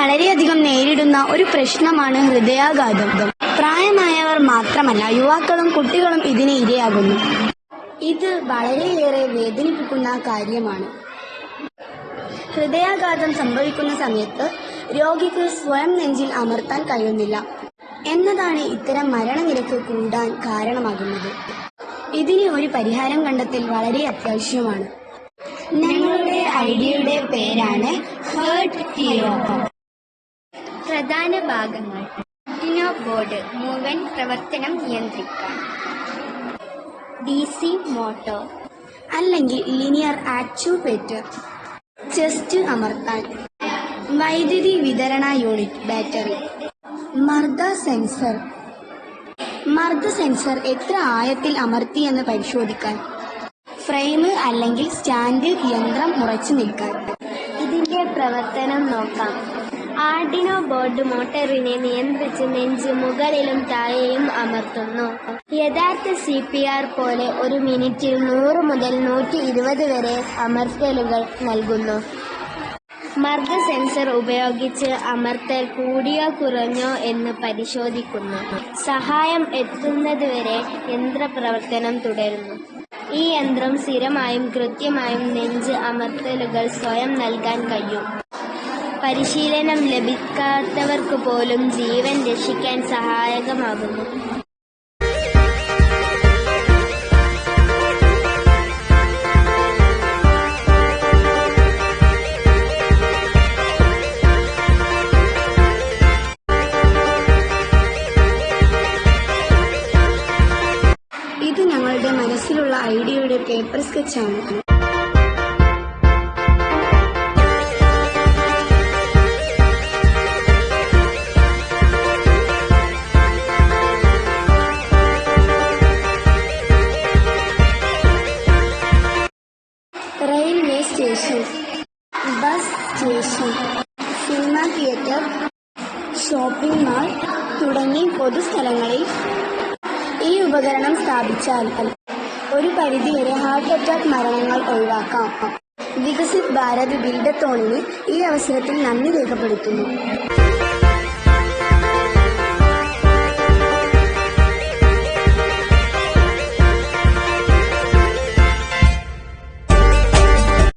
വളരെയധികം നേരിടുന്ന ഒരു പ്രശ്നമാണ് ഹൃദയാഘാതം. പ്രായമായവർ മാത്രമല്ല, യുവാക്കളും കുട്ടികളും ഇതിന് ഇരയാകുന്നു. ഇത് വളരെയേറെ വേദനിപ്പിക്കുന്ന കാര്യമാണ്. ഹൃദയാഘാതം സംഭവിക്കുന്ന സമയത്ത് രോഗിക്ക് സ്വയം നെഞ്ചിൽ അമർത്താൻ കഴിയുന്നില്ല എന്നതാണ് ഇത്തരം മരണനിരക്ക് കൂടാൻ കാരണമാകുന്നത്. ഇതിന് ഒരു പരിഹാരം കണ്ടെത്തൽ വളരെ അത്യാവശ്യമാണ്. ഞങ്ങളുടെ ഐഡിയയുടെ പേരാണ് ഹേർട്ട് ഹീറോ. പ്രധാന ഭാഗങ്ങൾ: ആർഡിനോ ബോർഡ് മുഴുവൻ പ്രവർത്തനം നിയന്ത്രിക്കാൻ, DC മോട്ടോർ അല്ലെങ്കിൽ ലീനിയർ ആക്ച്യുവേറ്റർ ചെസ്റ്റ് അമർത്താൻ, വൈദ്യുതി വിതരണ യൂണിറ്റ് ബാറ്ററി, മർദ്ദ സെൻസർ എത്ര ആഴത്തിൽ അമർത്തിയെന്ന് പരിശോധിക്കാൻ, ഫ്രെയിം അല്ലെങ്കിൽ സ്റ്റാൻഡ് യന്ത്രം ഉറച്ചു നിൽക്കാൻ. ഇതിന്റെ പ്രവർത്തനം നോക്കാം. ആർഡിനോ ബോർഡ് മോട്ടറിനെ നിയന്ത്രിച്ച് നെഞ്ച് മുകളിലും താഴെയും അമർത്തുന്നു. യഥാർത്ഥ CPR പോലെ ഒരു മിനിറ്റിൽ 100 മുതൽ 120 വരെ അമർത്തലുകൾ നൽകുന്നു. മർദ്ദ സെൻസർ ഉപയോഗിച്ച് അമർത്തൽ കൂടിയോ കുറഞ്ഞോ എന്ന് പരിശോധിക്കുന്നു. സഹായം എത്തുന്നതുവരെ യന്ത്രപ്രവർത്തനം തുടരുന്നു. ഈ യന്ത്രം സ്ഥിരമായും കൃത്യമായും നെഞ്ച് അമർത്തലുകൾ സ്വയം നൽകാൻ കഴിയും. പരിശീലനം ലഭിക്കാത്തവർക്ക് പോലും ജീവൻ രക്ഷിക്കാൻ സഹായകമാകുന്നു. ഇത് ഞങ്ങളുടെ മനസ്സിലുള്ള ഐഡിയയുടെ പേപ്പർ സ്കെച്ചാണ്. Railway station, bus station, cinema theatre, shopping mall തുടങ്ങി പൊതുസ്ഥലങ്ങളിൽ ഈ ഉപകരണം സ്ഥാപിച്ചാൽ ഒരു പരിധിവരെ ഹാർട്ട് അറ്റാക്ക് മരണങ്ങൾ ഒഴിവാക്കാം. വികസിത് ഭാരത് ബിൽഡത്തോണിന് ഈ അവസരത്തിൽ നന്ദി രേഖപ്പെടുത്തുന്നു.